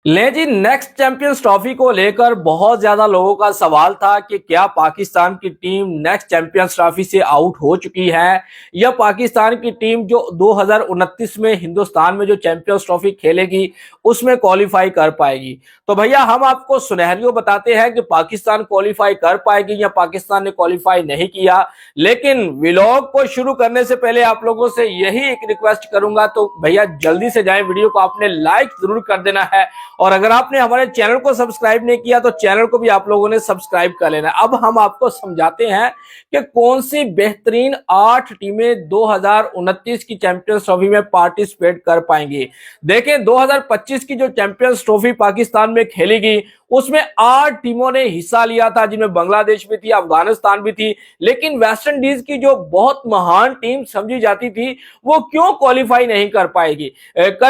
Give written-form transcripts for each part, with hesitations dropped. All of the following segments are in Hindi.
ले जी, नेक्स्ट चैंपियंस ट्रॉफी को लेकर बहुत ज्यादा लोगों का सवाल था कि क्या पाकिस्तान की टीम नेक्स्ट चैंपियंस ट्रॉफी से आउट हो चुकी है या पाकिस्तान की टीम जो 2029 में हिंदुस्तान में जो चैंपियंस ट्रॉफी खेलेगी उसमें क्वालिफाई कर पाएगी। तो भैया हम आपको सुनहरियो बताते हैं कि पाकिस्तान क्वालिफाई कर पाएगी या पाकिस्तान ने क्वालिफाई नहीं किया। लेकिन व्लॉग को शुरू करने से पहले आप लोगों से यही एक रिक्वेस्ट करूंगा, तो भैया जल्दी से जाएं, वीडियो को आपने लाइक जरूर कर देना है और अगर आपने हमारे चैनल को सब्सक्राइब नहीं किया तो चैनल को भी आप लोगों ने सब्सक्राइब कर लेना। अब हम आपको समझाते हैं कि कौन सी बेहतरीन 8 टीमें 2029 की चैंपियंस ट्रॉफी में पार्टिसिपेट कर पाएंगी। देखें, 2025 की जो चैंपियंस ट्रॉफी पाकिस्तान में खेलेगी उसमें 8 टीमों ने हिस्सा लिया था, जिनमें बांग्लादेश भी थी, अफगानिस्तान भी थी। लेकिन वेस्ट इंडीज की जो बहुत महान टीम समझी जाती थी वो क्यों क्वालिफाई नहीं कर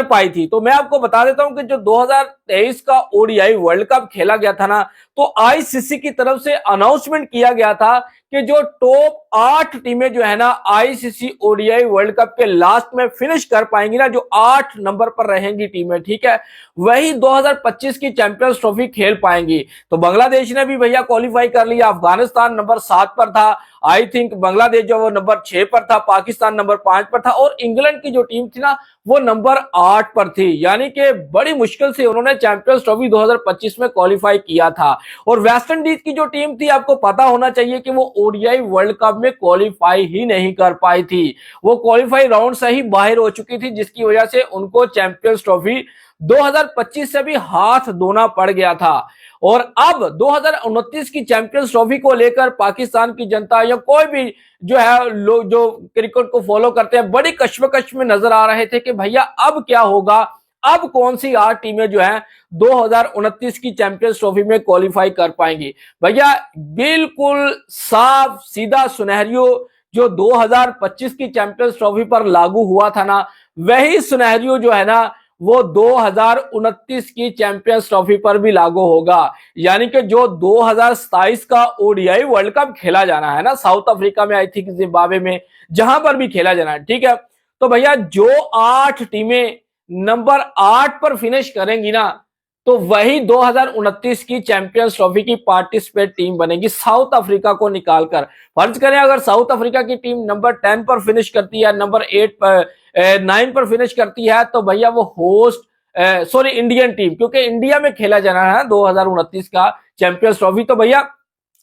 पाई थी। तो मैं आपको बता देता हूं कि जो 2023 का ओडीआई वर्ल्ड कप खेला गया था ना, तो आईसीसी की तरफ से अनाउंसमेंट किया गया था कि जो टॉप 8 टीमें जो है ना आईसीसी ओडीआई वर्ल्ड कप के लास्ट में फिनिश कर पाएंगी ना, जो 8 नंबर पर रहेंगी टीमें, ठीक है, वही 2025 की चैंपियंस ट्रॉफी खेल पाएंगी। तो बांग्लादेश ने भी भैया क्वालिफाई कर लिया, अफगानिस्तान नंबर 7 पर था, आई थिंक बांग्लादेश जो वो नंबर 6 पर था, पाकिस्तान नंबर 5 पर था और इंग्लैंड की जो टीम थी ना वो नंबर 8 पर थी। यानी कि बड़ी मुश्किल से उन्होंने चैंपियंस ट्रॉफी 2025 में क्वालिफाई किया था। और वेस्ट इंडीज की जो टीम थी, आपको पता होना चाहिए कि वो ओडीआई वर्ल्ड कप में क्वालिफाई ही नहीं कर पाई थी, वो क्वालिफाई राउंड से ही बाहर हो चुकी थी, जिसकी वजह से उनको चैंपियंस ट्रॉफी 2025 से भी हाथ धोना पड़ गया था। और अब 2029 की चैंपियंस ट्रॉफी को लेकर पाकिस्तान की जनता या कोई भी जो है लोग जो क्रिकेट को फॉलो करते हैं बड़ी कश्मकश में नजर आ रहे थे कि भैया अब क्या होगा, अब कौन सी 8 टीमें जो है 2029 की चैंपियंस ट्रॉफी में क्वालिफाई कर पाएंगी। भैया बिल्कुल साफ सीधा सुनहरियो जो 2025 की चैंपियंस ट्रॉफी पर लागू हुआ था ना, वही सुनहरियो जो है ना वो 2029 की चैंपियंस ट्रॉफी पर भी लागू होगा। यानी कि जो 2027 का ओडीआई वर्ल्ड कप खेला जाना है ना साउथ अफ्रीका में, आई थिंक जिम्बाब्वे में, जहां पर भी खेला जाना है, ठीक है, तो भैया जो 8 टीमें नंबर 8 पर फिनिश करेंगी ना, तो वही 2029 की चैंपियंस ट्रॉफी की पार्टिसिपेट टीम बनेगी साउथ अफ्रीका को निकालकर। फर्ज करें अगर साउथ अफ्रीका की टीम नंबर 10 पर फिनिश करती है, नंबर 8 पर 9 पर फिनिश करती है, तो भैया वो होस्ट सॉरी इंडियन टीम, क्योंकि इंडिया में खेला जाना है 2029 का चैंपियंस ट्रॉफी, तो भैया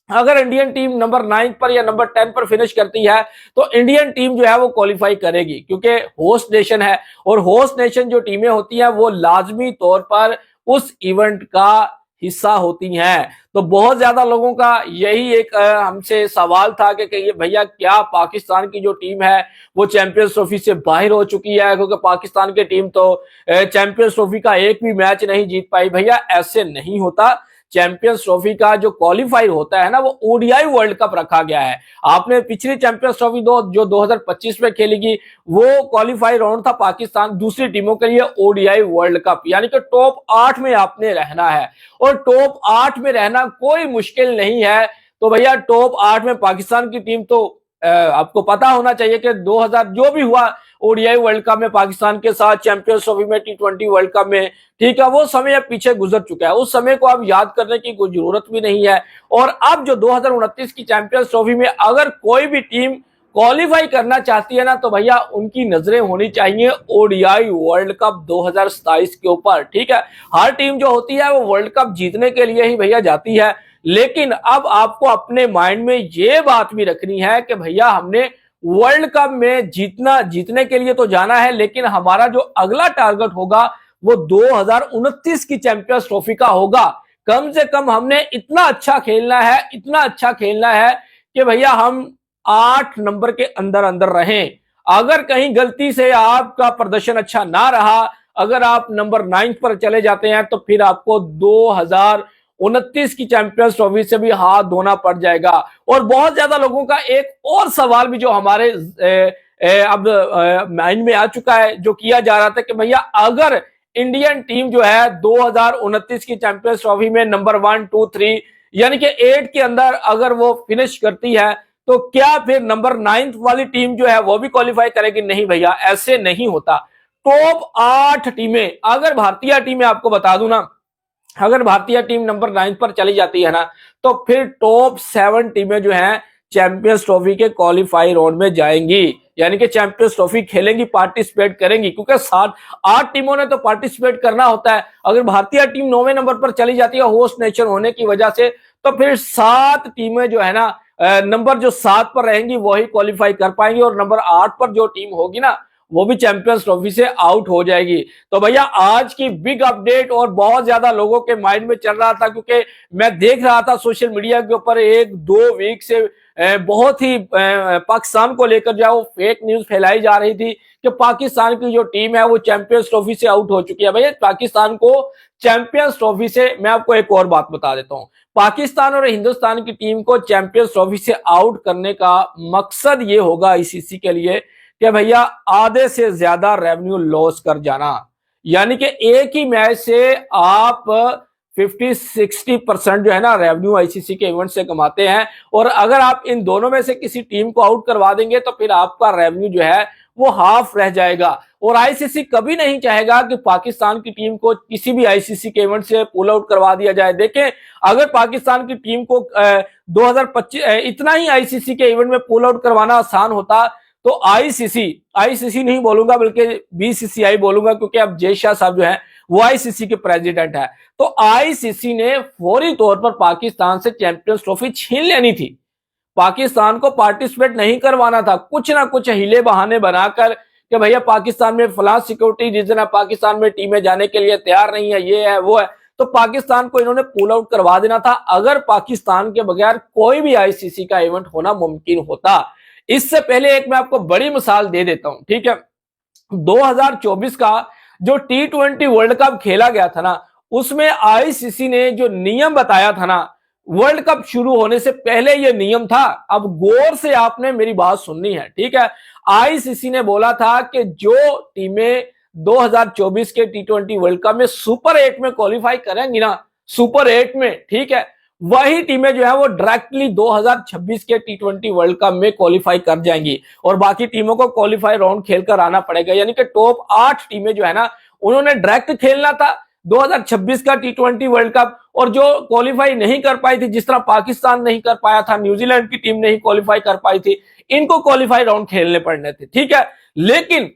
अगर इंडियन टीम नंबर 9 पर या नंबर 10 पर फिनिश करती है तो इंडियन टीम जो है वो क्वालिफाई करेगी, क्योंकि होस्ट नेशन है और होस्ट नेशन जो टीमें होती हैं वो लाजमी तौर पर उस इवेंट का हिस्सा होती हैं। तो बहुत ज्यादा लोगों का यही एक हमसे सवाल था कि ये भैया क्या पाकिस्तान की जो टीम है वो चैंपियंस ट्रॉफी से बाहर हो चुकी है, क्योंकि पाकिस्तान की टीम तो चैंपियंस ट्रॉफी का एक भी मैच नहीं जीत पाई। भैया ऐसे नहीं होता, चैंपियंस ट्रॉफी का जो क्वालिफाई होता है ना वो ओडीआई वर्ल्ड कप रखा गया है। आपने पिछली चैंपियंस ट्रॉफी जो 2025 में खेलेगी वो क्वालिफाई राउंड था पाकिस्तान दूसरी टीमों के लिए ओडीआई वर्ल्ड कप, यानी कि टॉप 8 में आपने रहना है और टॉप 8 में रहना कोई मुश्किल नहीं है। तो भैया टॉप 8 में पाकिस्तान की टीम तो आपको पता होना चाहिए कि 2000 जो भी हुआ ओडीआई वर्ल्ड कप में पाकिस्तान के साथ, चैंपियंस ट्रॉफी में, टी20 वर्ल्ड कप में, ठीक है, वो समय अब पीछे गुजर चुका है, उस समय को अब याद करने की कोई जरूरत भी नहीं है। और अब जो 2029 की चैंपियंस ट्रॉफी में अगर कोई भी टीम क्वालिफाई करना चाहती है ना, तो भैया उनकी नजरें होनी चाहिए ओडीआई वर्ल्ड कप 2027 के ऊपर, ठीक है। हर टीम जो होती है वो वर्ल्ड कप जीतने के लिए ही भैया जाती है, लेकिन अब आपको अपने माइंड में ये बात भी रखनी है कि भैया हमने वर्ल्ड कप में जीतने के लिए तो जाना है, लेकिन हमारा जो अगला टारगेट होगा वो 2029 की चैंपियंस ट्रॉफी का होगा। कम से कम हमने इतना अच्छा खेलना है, इतना अच्छा खेलना है कि भैया हम 8 नंबर के अंदर अंदर रहें। अगर कहीं गलती से आपका प्रदर्शन अच्छा ना रहा, अगर आप नंबर 9 पर चले जाते हैं, तो फिर आपको 2029 की चैंपियंस ट्रॉफी से भी हाथ धोना पड़ जाएगा। और बहुत ज्यादा लोगों का एक और सवाल भी जो हमारे अब माइंड में आ चुका है, जो किया जा रहा था कि भैया अगर इंडियन टीम जो है 2029 की चैंपियंस ट्रॉफी में नंबर 1, 2, 3 यानी कि 8 के अंदर अगर वो फिनिश करती है, तो क्या फिर नंबर 9 वाली टीम जो है वो भी क्वालिफाई करेगी? नहीं भैया, ऐसे नहीं होता। टॉप 8 टीमें, अगर भारतीय टीमें आपको बता दूं ना, अगर भारतीय टीम नंबर 9 पर चली जाती है ना, तो फिर टॉप 7 टीमें जो हैं चैंपियंस ट्रॉफी के क्वालिफाई राउंड में जाएंगी, यानी कि चैंपियंस ट्रॉफी खेलेंगी, पार्टिसिपेट करेंगी, क्योंकि 7-8 टीमों ने तो पार्टिसिपेट करना होता है। अगर भारतीय टीम 9वें नंबर पर चली जाती है होस्ट नेशन होने की वजह से, तो फिर 7 टीमें जो है ना, नंबर जो 7 पर रहेंगी वही क्वालिफाई कर पाएंगी, और नंबर 8 पर जो टीम होगी ना, वो भी चैंपियंस ट्रॉफी से आउट हो जाएगी। तो भैया आज की बिग अपडेट, और बहुत ज्यादा लोगों के माइंड में चल रहा था, क्योंकि मैं देख रहा था सोशल मीडिया के ऊपर 1-2 वीक से बहुत ही पाकिस्तान को लेकर जो है वो फेक न्यूज फैलाई जा रही थी कि पाकिस्तान की जो टीम है वो चैंपियंस ट्रॉफी से आउट हो चुकी है। भैया पाकिस्तान को चैंपियंस ट्रॉफी से, मैं आपको एक और बात बता देता हूं, पाकिस्तान और हिंदुस्तान की टीम को चैंपियंस ट्रॉफी से आउट करने का मकसद ये होगा आईसीसी के लिए कि भैया आधे से ज्यादा रेवेन्यू लॉस कर जाना, यानी कि एक ही मैच से आप 50-60% जो है ना रेवेन्यू आईसीसी के इवेंट से कमाते हैं, और अगर आप इन दोनों में से किसी टीम को आउट करवा देंगे तो फिर आपका रेवेन्यू जो है वो हाफ रह जाएगा। और आईसीसी कभी नहीं चाहेगा कि पाकिस्तान की टीम को किसी भी आईसीसी के इवेंट से पुल आउट करवा दिया जाए। देखें, अगर पाकिस्तान की टीम को 2025 इतना ही आईसीसी के इवेंट में पुल आउट करवाना आसान होता, तो आईसीसी नहीं बोलूंगा बल्कि बीसीसीआई बोलूंगा, क्योंकि अब जय शाह साहब जो है वो आईसीसी के प्रेसिडेंट है, तो आईसीसी ने फौरी तौर पर पाकिस्तान से चैंपियंस ट्रॉफी छीन लेनी थी। पाकिस्तान को पार्टिसिपेट नहीं करवाना था, कुछ ना कुछ हिले बहाने बनाकर कि भैया पाकिस्तान में फलां सिक्योरिटी रीजन है, पाकिस्तान में टीमें जाने के लिए तैयार नहीं है, ये है वो है, तो पाकिस्तान को इन्होंने पुल आउट करवा देना था अगर पाकिस्तान के बगैर कोई भी आईसीसी का इवेंट होना मुमकिन होता। इससे पहले एक मैं आपको बड़ी मिसाल दे देता हूं, ठीक है। 2024 का जो T20 वर्ल्ड कप खेला गया था ना, उसमें आईसीसी ने जो नियम बताया था ना, वर्ल्ड कप शुरू होने से पहले ये नियम था। अब गौर से आपने मेरी बात सुननी है, ठीक है। आईसीसी ने बोला था कि जो टीमें 2024 के T20 वर्ल्ड कप में सुपर 8 में क्वालिफाई करेंगी ना, सुपर 8 में, ठीक है, वही टीमें जो है वो डायरेक्टली 2026 के T20 वर्ल्ड कप में क्वालिफाई कर जाएंगी, और बाकी टीमों को क्वालिफाई राउंड खेलकर आना पड़ेगा। यानी कि टॉप 8 टीमें जो है ना, उन्होंने डायरेक्ट खेलना था 2026 का T20 वर्ल्ड कप, और जो क्वालिफाई नहीं कर पाई थी, जिस तरह पाकिस्तान नहीं कर पाया था, न्यूजीलैंड की टीम नहीं क्वालिफाई कर पाई थी, इनको क्वालिफाई राउंड खेलने पड़ने थे, ठीक है। लेकिन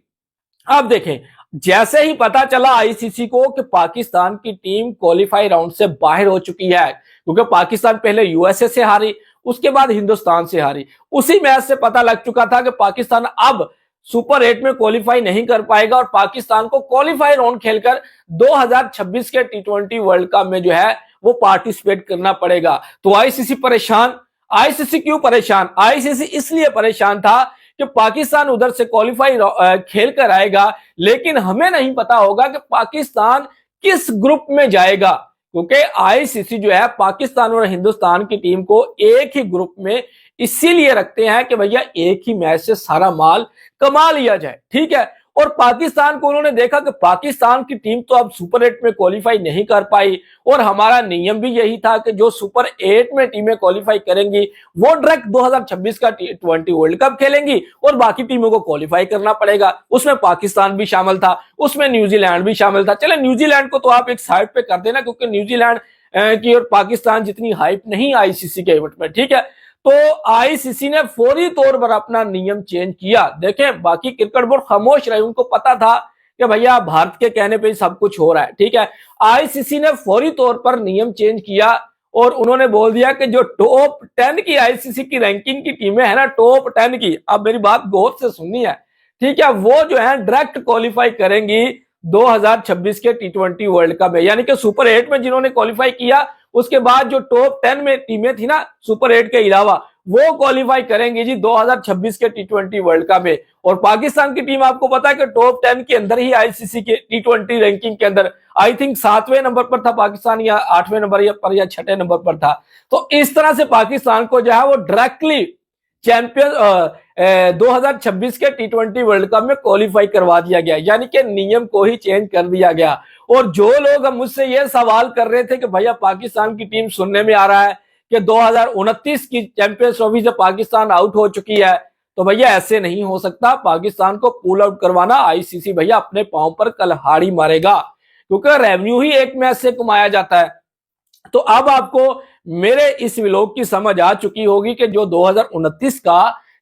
अब देखें, जैसे ही पता चला आईसीसी को कि पाकिस्तान की टीम क्वालिफाई राउंड से बाहर हो चुकी है, क्योंकि पाकिस्तान पहले यूएसए से हारी, उसके बाद हिंदुस्तान से हारी, उसी मैच से पता लग चुका था कि पाकिस्तान अब सुपर 8 में क्वालिफाई नहीं कर पाएगा, और पाकिस्तान को क्वालिफाई राउंड खेलकर 2026 के T20 वर्ल्ड कप में जो है वो पार्टिसिपेट करना पड़ेगा। तो आईसीसी परेशान। आईसीसी क्यों परेशान? आईसीसी इसलिए परेशान था कि पाकिस्तान उधर से क्वालिफाई खेल कर आएगा, लेकिन हमें नहीं पता होगा कि पाकिस्तान किस ग्रुप में जाएगा, क्योंकि आईसीसी जो है पाकिस्तान और हिंदुस्तान की टीम को एक ही ग्रुप में इसीलिए रखते हैं कि भैया एक ही मैच से सारा माल कमा लिया जाए, ठीक है। और पाकिस्तान को उन्होंने देखा कि पाकिस्तान की टीम तो अब सुपर 8 में क्वालिफाई नहीं कर पाई, और हमारा नियम भी यही था कि जो सुपर 8 में टीमें क्वालिफाई करेंगी वो डायरेक्ट 2026 का T20 वर्ल्ड कप खेलेंगी, और बाकी टीमों को क्वालिफाई करना पड़ेगा। उसमें पाकिस्तान भी शामिल था, उसमें न्यूजीलैंड भी शामिल था। चले न्यूजीलैंड को तो आप एक साइड पे कर देना, क्योंकि न्यूजीलैंड की और पाकिस्तान जितनी हाइप नहीं आईसीसी के इवेंट में, ठीक है। तो आईसीसी ने फौरी तौर पर अपना नियम चेंज किया। देखें, बाकी क्रिकेट बोर्ड खामोश रहे, उनको पता था कि भैया भारत के कहने पे सब कुछ हो रहा है, ठीक है। आईसीसी ने फौरी तौर पर नियम चेंज किया, और उन्होंने बोल दिया कि जो टॉप 10 की आईसीसी की रैंकिंग की टीमें है ना, टॉप 10 की, अब मेरी बात गौर से सुननी है, ठीक है, वो जो है डायरेक्ट क्वालिफाई करेंगी 2026 के T20 वर्ल्ड कप में। यानी कि सुपर 8 में जिन्होंने क्वालिफाई किया, उसके बाद जो टॉप 10 में टीमें थी ना सुपर 8 के अलावा, वो क्वालिफाई करेंगे जी 2026 के T20 वर्ल्ड कप में। और पाकिस्तान की टीम आपको पता है कि टॉप 10 के अंदर ही आईसीसी के T20 रैंकिंग के अंदर आई थिंक 7वें नंबर पर था पाकिस्तान, या 8वें नंबर या 6ठे नंबर पर था। तो इस तरह से पाकिस्तान को जो है वो डायरेक्टली चैंपियन 2026 के T20 वर्ल्ड कप में क्वालिफाई करवा दिया गया, यानी कि नियम को ही चेंज कर दिया गया। और जो लोग अब मुझसे ये सवाल कर रहे थे कि भैया पाकिस्तान की टीम, सुनने में आ रहा है कि 2029 की चैंपियंस ट्रॉफी से पाकिस्तान आउट हो चुकी है, तो भैया ऐसे नहीं हो सकता। पाकिस्तान को पुल आउट करवाना आईसीसी भैया अपने पांव पर कल्हाड़ी मारेगा, क्योंकि रेवेन्यू ही एक मैच से कमाया जाता है। तो अब आपको मेरे इस व्लॉग की समझ आ चुकी होगी कि जो 2029 का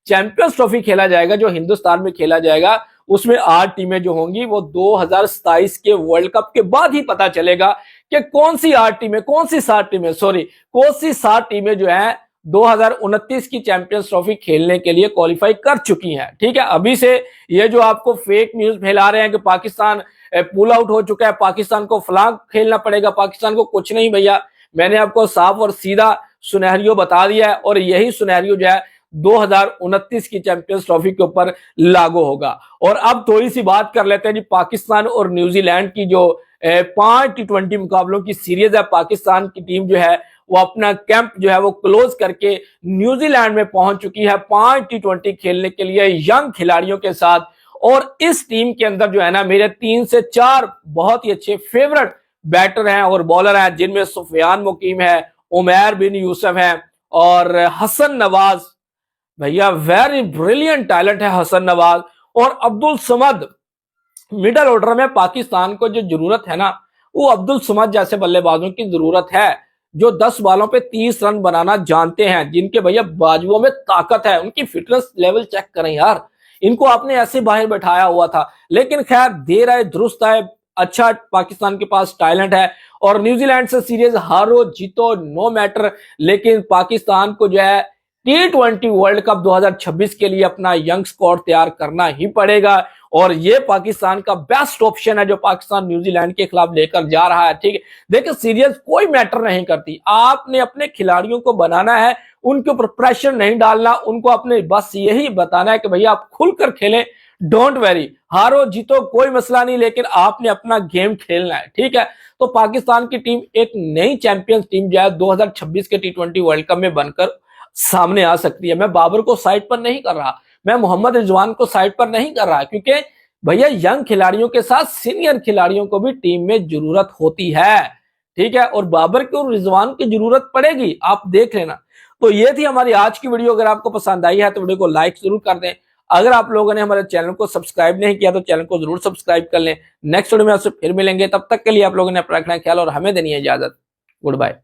चैंपियंस ट्रॉफी खेला जाएगा, जो हिंदुस्तान में खेला जाएगा, उसमें 8 टीमें जो होंगी वो 2027 के वर्ल्ड कप के बाद ही पता चलेगा कि कौन सी 8 टीमें, कौन सी 7 टीमें, सॉरी, कौन सी 7 टीमें जो है 2029 की चैंपियंस ट्रॉफी खेलने के लिए क्वालिफाई कर चुकी हैं। ठीक है, अभी से ये जो आपको फेक न्यूज फैला रहे हैं कि पाकिस्तान पुल आउट हो चुका है, पाकिस्तान को फ्लांग खेलना पड़ेगा, पाकिस्तान को कुछ नहीं भैया, मैंने आपको साफ और सीधा सुनहरियो बता दिया है और यही सुनहरियो जो है 2029 की चैंपियंस ट्रॉफी के ऊपर लागू होगा। और अब थोड़ी सी बात कर लेते हैं जी पाकिस्तान और न्यूजीलैंड की जो 5 T20 मुकाबलों की सीरीज है। पाकिस्तान की टीम जो है वो अपना कैंप जो है वो क्लोज करके न्यूजीलैंड में पहुंच चुकी है 5 T20 खेलने के लिए यंग खिलाड़ियों के साथ। और इस टीम के अंदर जो है ना मेरे 3 से 4 बहुत ही अच्छे फेवरेट बैटर हैं और बॉलर हैं, जिनमें सुफियान मुकीम है, उमैर बिन यूसुफ है और हसन नवाज। भैया वेरी ब्रिलियंट टैलेंट है हसन नवाज और अब्दुल समद। मिडल ऑर्डर में पाकिस्तान को जो जरूरत है ना वो अब्दुल समद जैसे बल्लेबाजों की जरूरत है, जो 10 बॉलों पे 30 रन बनाना जानते हैं, जिनके भैया बाजुओं में ताकत है। उनकी फिटनेस लेवल चेक करें यार, इनको आपने ऐसे बाहर बैठाया हुआ था, लेकिन खैर देर आए दुरुस्त आए, अच्छा पाकिस्तान के पास टैलेंट है। और न्यूजीलैंड से सीरीज हारो जीतो नो मैटर, लेकिन पाकिस्तान को जो है T20 वर्ल्ड कप 2026 के लिए अपना यंग स्क्वाड तैयार करना ही पड़ेगा। और ये पाकिस्तान का बेस्ट ऑप्शन है जो पाकिस्तान न्यूजीलैंड के खिलाफ लेकर जा रहा है। ठीक है, देखिए सीरीज कोई मैटर नहीं करती, आपने अपने खिलाड़ियों को बनाना है, उनके ऊपर प्रेशर नहीं डालना, उनको अपने बस यही बताना है कि भैया आप खुलकर खेलें, डोंट वेरी, हारो जीतो कोई मसला नहीं, लेकिन आपने अपना गेम खेलना है। ठीक है, तो पाकिस्तान की टीम एक नई चैंपियंस टीम जो है 2026 के T20 वर्ल्ड कप में बनकर सामने आ सकती है। मैं बाबर को साइड पर नहीं कर रहा, मैं मोहम्मद रिजवान को साइड पर नहीं कर रहा, क्योंकि भैया यंग खिलाड़ियों के साथ सीनियर खिलाड़ियों को भी टीम में जरूरत होती है। ठीक है, और बाबर को और रिजवान की जरूरत पड़ेगी, आप देख लेना। तो ये थी हमारी आज की वीडियो। अगर आपको पसंद आई है तो वीडियो को लाइक जरूर कर दें। अगर आप लोगों ने हमारे चैनल को सब्सक्राइब नहीं किया तो चैनल को जरूर सब्सक्राइब कर लें। नेक्स्ट वीडियो में आपसे फिर मिलेंगे, तब तक के लिए आप लोगों ने अपना रखना ख्याल और हमें देनी है इजाजत। Good bye.